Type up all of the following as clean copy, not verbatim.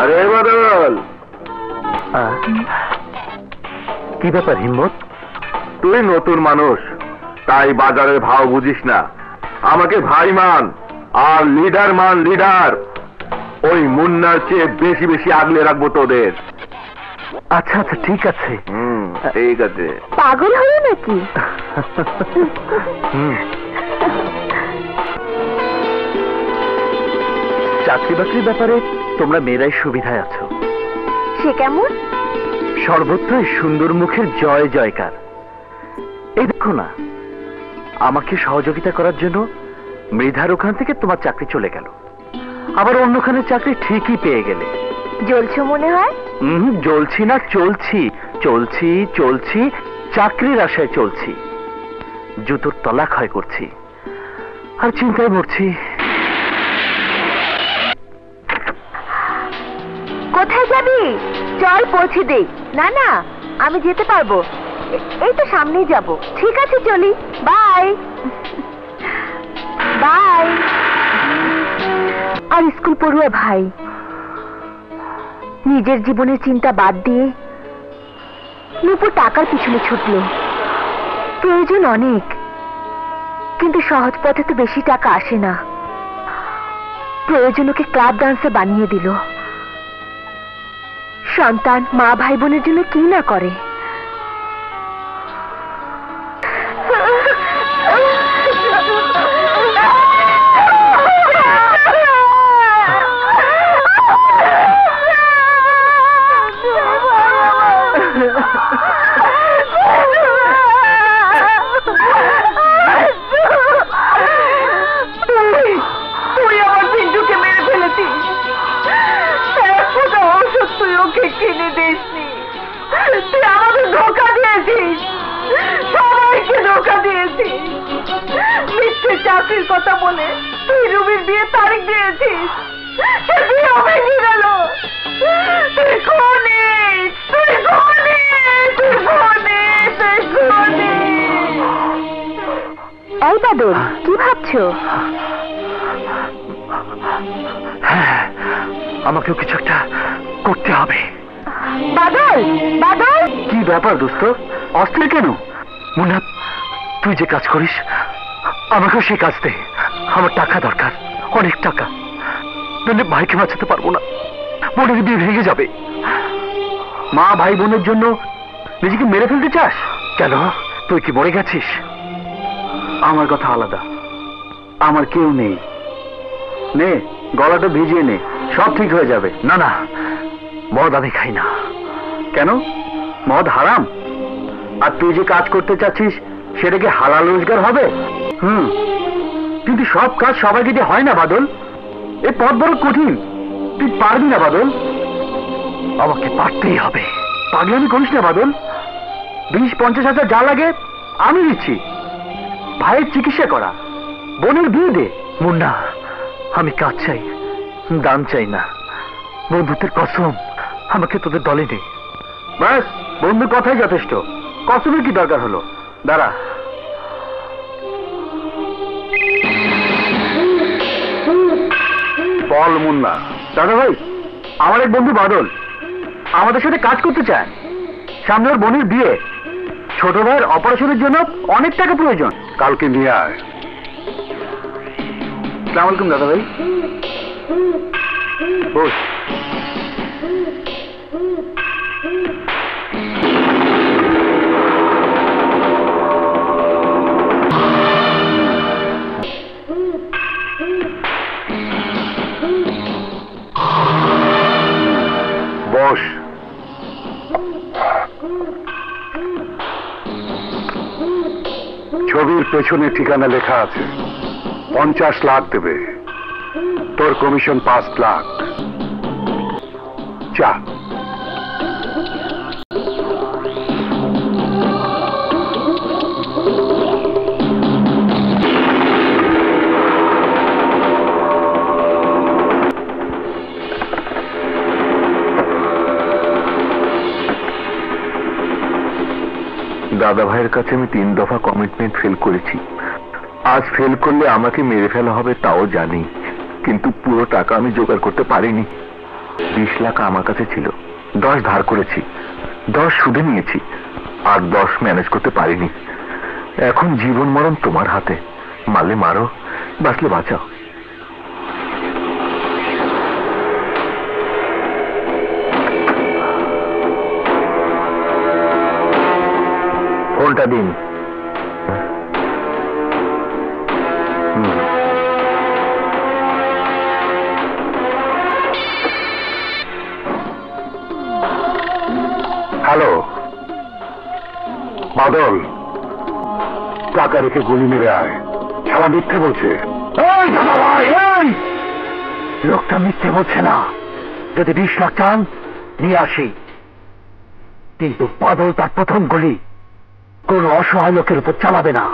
আরে বাদল, কি ব্যাপার হিম্মত? তুই নতুন মানুষ, তাই বাজারের ভাও বুঝিস না। আমাকে ভাই মান আর লিডার মান, লিডার। ওই মুন্নার চেয়ে বেশি বেশি আগলে রাখবো তোদের। আচ্ছা আচ্ছা, ঠিক আছে। ঠিক আছে। পাগল হলো নাকি? চাকরি বাকরির ব্যাপারে তোমরা মেয়েরাই সুবিধায় আছো। সে কেমন? সর্বত্রই সুন্দর মুখের জয় জয়কার। এই দেখো না, আমাকে সহযোগিতা করার জন্য মৃধার ওখান থেকে তোমার চাকরি চলে গেল, আবার অন্যখানে চাকরি ঠিকই পেয়ে গেলে। জ্বলছো মনে হয়? জ্বলছি না, চলছি চলছি চলছি, চাকরির আশায় চলছি। জুতোর তলা ক্ষয় করছি আর চিন্তায় মরছি। কোথায় যাবি? চল পৌঁছে দেই। না না, আমি যেতে পারবো, এই তো সামনেই যাব। ঠিক আছে, চলি। Bye bye. আর স্কুল পড়ুয়া ভাই, নিজের জীবনের চিন্তা বাদ দিয়ে নুপুর টাকার পিছনে ছুটলো। প্রয়োজন অনেক, কিন্তু সহজ পথে তো বেশি টাকা আসে না। প্রয়োজন ওকে ক্লাব ডান্সে বানিয়ে দিল। সন্তান, মা, ভাই বোনের জন্য কি না করে। তুই আমার বিন্দুকে মেরে ফেলেছিস। তুই ওকে কিনে দিসনি, তুই আমাকে ধোঁকা দিয়েছিস, সবাইকে ধোঁকা দিয়েছিস। মিথ্যে চাকরির কথা বলে তুই রুবির বিয়ে তারিখ দিয়েছিস, সে বিয়ে ভেঙে গেল। তুই খুনি, তুই খুনি, তুই খুনি, তুই খুনি। এই বাদল, কি ভাবছো? হ্যাঁ, আমাকেও কিছু একটা করতে হবে। বাদল, বাদল, কি ব্যাপার দোস্ত, অস্থির কেন? মুন্না, তুই যে কাজ করিস আমাকেও সেই কাজ দে। আমার টাকা দরকার, অনেক টাকা। নইলে ভাইকে বাঁচাতে পারবো না, বোনের বিয়ে ভেঙে যাবে। মা ভাই বোনের জন্য নিজেকে মেরে ফেলতে চাস? কেন, তুই কি মরে গেছিস? আমার কথা আলাদা, আমার কেউ নেই। নে, গলাটা ভিজিয়ে নে, সব ঠিক হয়ে যাবে। না না, মদ আমি খাই না। কেন, মদ হারাম? আর তুই যে কাজ করতে চাচ্ছিস সেটা কি হালাল রোজগার হবে? কিন্তু সব কাজ সবাইকে দিয়ে হয় না বাদল, এই পথ বড় কঠিন। তুই পারবি না বাদল। আমাকে পারতেই হবে। পাগলামি করিস না বাদল, 20-50 হাজার যা লাগে আমি দিচ্ছি। ভাইয়ের চিকিৎসা করা, বোনের বিয়ে দে। মুন্না, আমি কাজ চাই, দান চাই না। বন্ধুত্বের কসম, আমাকে তোদের দলে নে। ব্যাস, বন্ধুর কথাই যথেষ্ট, কসমের কি দরকার হলো? দাঁড়া। বল মুন্না। দাদা ভাই, আমার এক বন্ধু বাদল আমাদের সাথে কাজ করতে চায়। সামনে ওর বোনের বিয়ে, ছোট ভাইয়ের অপারেশনের জন্য অনেক টাকা প্রয়োজন। কালকে নিয়ে আয়। আসসালামু আলাইকুম দাদা ভাই। বস। বস। ছবির পেছনে ঠিকানা লেখা আছে, 50 লাখ দেবে, তোর কমিশন 5 লাখ। চা। দাদা ভাইয়ের কাছে আমি 3 দফা কমিটমেন্ট ফেল করেছি। আজ ফেল করলে আমাকে মেরে ফেলা হবে তাও জানি, কিন্তু পুরো টাকা আমি জোগাড় করতে পারিনি। 20 লাখ আমার কাছে ছিল, 10 ধার করেছি, 10 সুদে নিয়েছি, আর 10 ম্যানেজ করতে পারিনি। এখন জীবন মরণ তোমার হাতে, মারলে মারো, বাঁচলে বাঁচাও। ফোনটা দিন। হ্যালো বাদল, টাকা রেখে গুলি মেরে আয়, ছাড়া মিথ্যে বলছে। লোকটা মিথ্যে বলছে না। যদি 20 লাখ চান নিয়ে আসি, কিন্তু বাদল তার প্রথম গুলি কোন অসহায় লোকের উপর চালাবে না।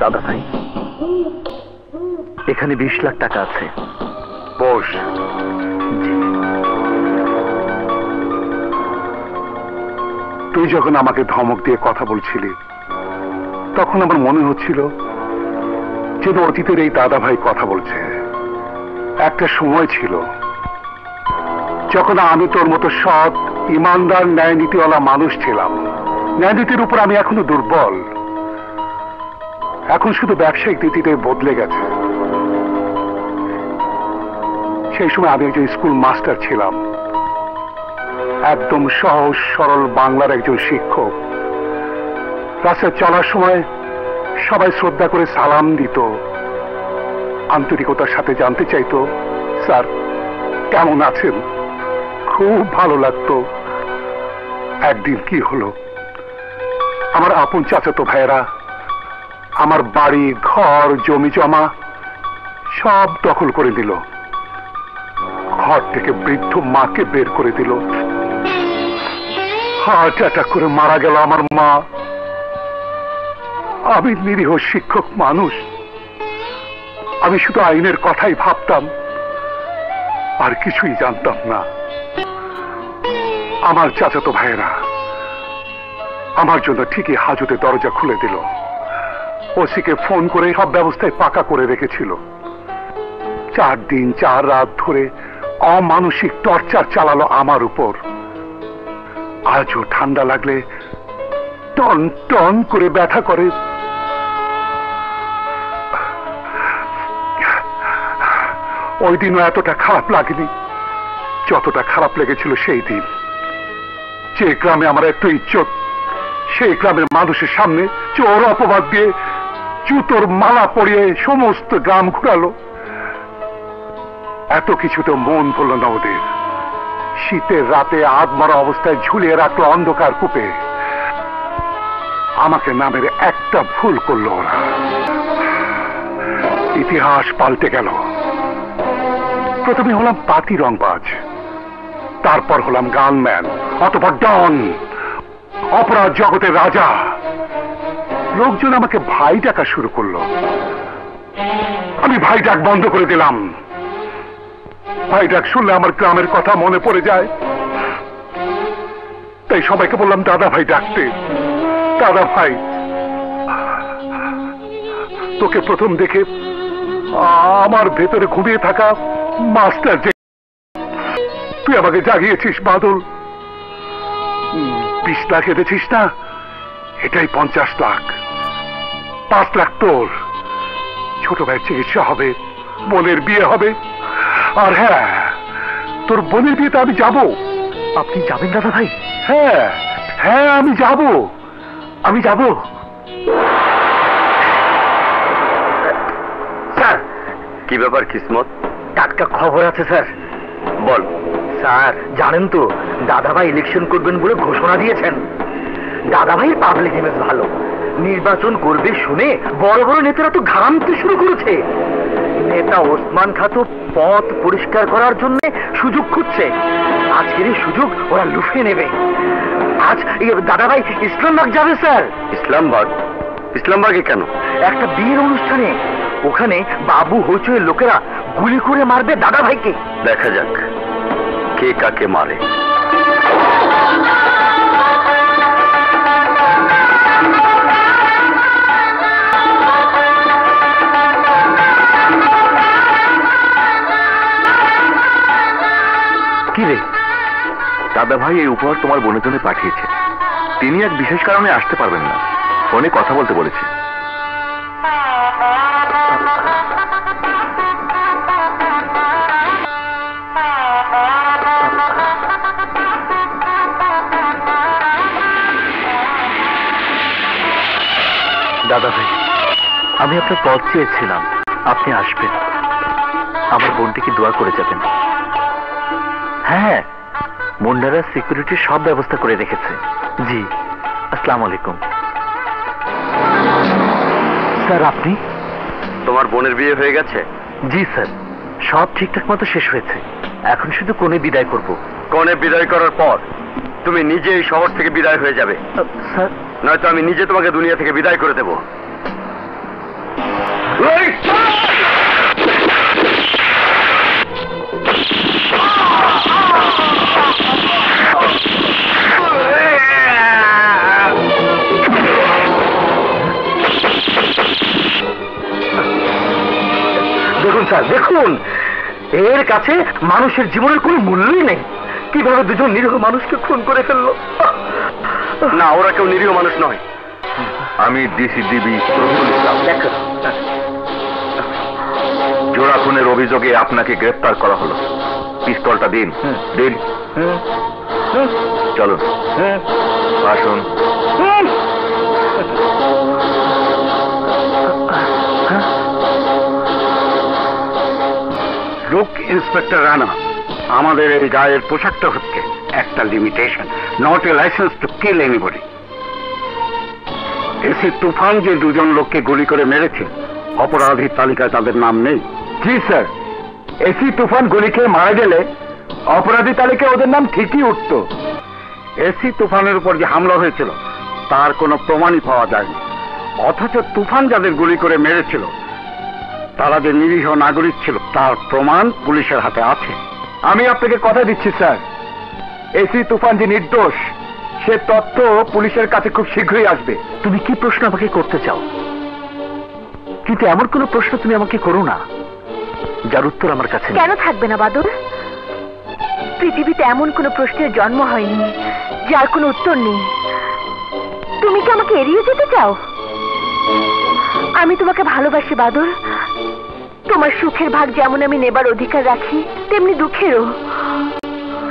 দাদা ভাই, এখানে 20 লাখ টাকা আছে। বস। তুই যখন আমাকে ধমক দিয়ে কথা বলছিলি, তখন আমার মনে হচ্ছিল যেন অতীতের এই দাদা ভাই কথা বলছে। একটা সময় ছিল যখন আমি তোর মতো সৎ, ইমানদার, ন্যায় নীতিওয়ালা মানুষ ছিলাম। ন্যায় নীতির উপর আমি এখনো দুর্বল। এখন শুধু ব্যবসায়িক নীতিতে বদলে গেছে। সেই সময় আমি একজন স্কুল মাস্টার ছিলাম, একদম সহজ সরল বাংলার একজন শিক্ষক। রাস্তায় চলার সময় সবাই শ্রদ্ধা করে সালাম দিত, আন্তরিকতার সাথে জানতে চাইতো, স্যার কেমন আছেন। খুব ভালো লাগতো। একদিন কি হলো, আমার আপন চাচাতো ভাইয়েরা আমার বাড়ি, ঘর, জমি জমা সব দখল করে দিল। ঘর থেকে বৃদ্ধ মাকে বের করে দিল। হার্ট অ্যাটাক করে মারা গেল আমার মা। আমি নিরীহ শিক্ষক মানুষ, আমি শুধু আইনের কথাই ভাবতাম, আর কিছুই জানতাম না। আমার চাচাতো ভাইয়েরা আমার জন্য ঠিকই হাজতে দরজা খুলে দিল। ওসিকে ফোন করে সব ব্যবস্থায় পাকা করে রেখেছিল। 4 দিন 4 রাত ধরে অমানসিক টর্চার চালালো আমার উপর। আজও ঠান্ডা লাগলে টন টন করে ব্যথা করে। ওই দিনও এতটা খারাপ লাগেনি যতটা খারাপ লেগেছিল সেই দিন। যে গ্রামে আমার একটু ইজ্জত, সেই গ্রামের মানুষের সামনে চোর অপবাদ দিয়ে জুতোর মালা পরিয়ে সমস্ত গ্রাম ঘুরালো। এত কিছুতে মন ভুলল না ওদের। শীতের রাতে আধমরা অবস্থায় ঝুলিয়ে রাখলো অন্ধকার কূপে। আমাকে নামের একটা ভুল করলো ওরা। ইতিহাস পাল্টে গেল। প্রথমে হলাম পাতি রংবাজ, তারপর হলাম গানম্যান, অতঃপর ডন, অপরাধ জগতের রাজা। লোকজন আমাকে ভাই ডাকা শুরু করলো। আমি ভাই ডাক বন্ধ করে দিলাম। ভাই ডাক শুনলে আমার গ্রামের কথা মনে পড়ে যায়, তাই সবাইকে বললাম দাদা ভাই ডাকতে। দাদা ভাই, তোকে প্রথম দেখে আমার ভেতরে ঘুমিয়ে থাকা মাস্টার যে তুই আমাকে জাগিয়েছিস বাদল। 20 লাখ এনেছিস না, এটাই 50 লাখ। 5 লাখ তোর। ছোট ভাইয়ের চিকিৎসা হবে, বোনের বিয়ে হবে। আর হ্যাঁ, তোর বোনের বিয়েতে আমি যাব। আপনি যাবেন দাদা ভাই? হ্যাঁ হ্যাঁ, আমি যাব। স্যার, কি ব্যাপার কিসমত? টাটকা খবর আছে স্যার। বল। স্যার, জানেন তো দাদাভাই ইলেকশন করবেন বলে ঘোষণা দিয়েছেন। দাদাভাইয়ের পাবলিক ইমেজ ভালো, নির্বাচন করবে শুনে বড় বড় নেতারা তো ঘামতে শুরু করেছে। নেতা ওসমান খাঁ তো পথ পরিষ্কার করার জন্য সুযোগ খুঁজছে। আজকের এই সুযোগ ওরা লুফে নেবে। আজ দাদাভাই ইসলামবাগ যাবে স্যার। ইসলামবাগে কেন? একটা বিয়ের অনুষ্ঠানে। ওখানে বাবু হইচয়ের লোকেরা গুলি করে মারবে দাদাভাইকে। দেখা যাক কে কাকে মারে। কি রে? দাদাভাই এই উপহার তোমার বোনের জন্য পাঠিয়েছে। তিনি এক বিশেষ কারণে আসতে পারবেন না, ফোনে কথা বলতে বলেছে। দাদাভাই, আমি আপনার পথ চেয়েছিলাম, আপনি আসবেন। আমার বোনটিকে দোয়া করে যাবেন। হ্যাঁ, মুন্নারা সিকিউরিটির সব ব্যবস্থা করে রেখেছে। জি, আসসালামু আলাইকুম। স্যার, আপনি? তোমার বোনের বিয়ে হয়ে গেছে? জি স্যার, সব ঠিকঠাক মতো শেষ হয়েছে। এখন শুধু কোণে বিদায় করব। কনে বিদায় করার পর তুমি নিজে এই শহর থেকে বিদায় হয়ে যাবে। স্যার, নয়তো আমি নিজে তোমাকে দুনিয়া থেকে বিদায় করে দেব। দেখুন স্যার, দেখুন, এর কাছে মানুষের জীবনের কোনো মূল্যই নেই। কিভাবে দুজন নিরীহ মানুষকে খুন করে ফেললো। না, ওরা কেউ নিরীহ মানুষ নয়। আমি ডিসিডিবি রফিকুল ইসলাম। জোড়া খুনের অভিযোগে আপনাকে গ্রেফতার করা হলো। পিস্তলটা দিন। দিন। চলুন, আসুন। লুক ইন্সপেক্টর রানা, আমাদের এই গায়ের পোশাকটা হচ্ছে একটা limitation, not a license to kill anybody. AC তুফান যে দুজন লোককে গুলি করে মেরেছে, অপরাধীর তালিকায় তাদের নাম নেই। জি স্যার, এসি তুফান গুলি খেয়ে মারা গেলে অপরাধী তালিকায় ওদের নাম ঠিকই উঠত। এসি তুফানের উপর যে হামলা হয়েছিল তার কোনো প্রমাণই পাওয়া যায়নি, অথচ তুফান যাদের গুলি করে মেরেছিল তারা যে নিরীহ নাগরিক ছিল তার প্রমাণ পুলিশের হাতে আছে। আমি আপনাকে কথা দিচ্ছি স্যার, এসি তুফান যে নির্দোষ সে তথ্য পুলিশের কাছে খুব শীঘ্রই আসবে। তুমি কি প্রশ্ন আমাকে করতে চাও? কিন্তু এমন কোন প্রশ্ন তুমি আমাকে করো না যার উত্তর আমার কাছে নেই। কেন থাকবে না বাদল? পৃথিবীতে এমন কোনো প্রশ্নের জন্ম হয়নি যার কোনো উত্তর নেই। তুমি কি আমাকে এড়িয়ে যেতে চাও? আমি তোমাকে ভালোবাসি বাদল। তোমার সুখের ভাগ যেমন আমি নেবার অধিকার রাখি, তেমনি দুঃখেরও।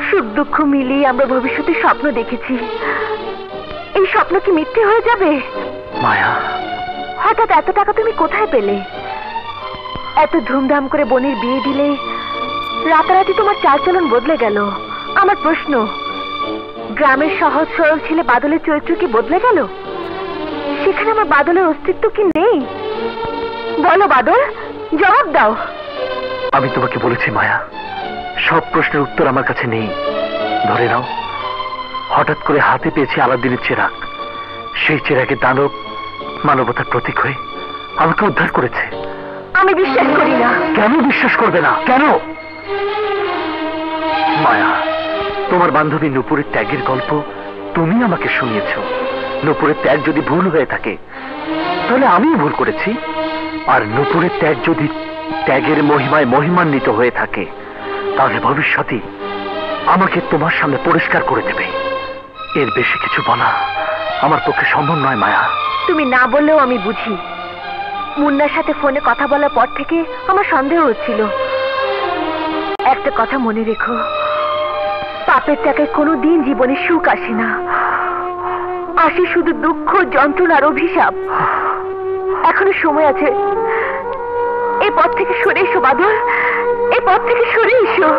সুখ দুঃখ মিলিয়ে আমরা ভবিষ্যতে স্বপ্ন দেখেছি। এই স্বপ্ন কি মিথ্যে হয়ে যাবে? মায়া, হঠাৎ এত টাকা তুমি কোথায় পেলে? এত ধুমধাম করে বোনের বিয়ে দিলে, রাতারাতি তোমার চালচলন বদলে গেল। আমার প্রশ্ন, গ্রামের সহজ সরল ছেলে বাদলের চরিত্র কি বদলে গেল? সেখানে আমার বাদলের অস্তিত্ব কি নেই? বলো বাদল, জবাব দাও। আমি তোমাকে বলেছি মায়া, সব প্রশ্নের উত্তর আমার কাছে নেই। ধরে নাও, হঠাৎ করে হাতে পেয়েছি আলাদিনের চেরাগ। সেই চেরাগের দানব মানবতার প্রতীক হয়ে আমাকে উদ্ধার করেছে। আমি বিশ্বাস করি না। কেন বিশ্বাস করবে না? কেন? মায়া, তোমার বান্ধবী নূপুরের ত্যাগের গল্প তুমি আমাকে শুনিয়েছ। নূপুরের ত্যাগ যদি ভুল হয়ে থাকে তাহলে আমিও ভুল করেছি। আর নূপুরের ত্যাগ যদি ত্যাগের মহিমায় মহিমান্বিত হয়ে থাকে তাহলে ভবিষ্যতে আমাকে তোমার সামনে পরিষ্কার করে দেবে। এর বেশি কিছু বলা আমার পক্ষে সম্ভব নয় মায়া। তুমি না বললেও আমি বুঝি। মুন্নার সাথে ফোনে কথা বলার পর থেকে আমার সন্দেহ হচ্ছিল। একটা কথা মনে রেখো, পাপের টাকায় কোনোদিন জীবনে সুখ আসে না। আসে শুধু দুঃখ, যন্ত্রণার অভিশাপ। এখনো সময় আছে, এই পথ থেকে সরে এসো বাদল, এই পথ থেকে সরে এসো।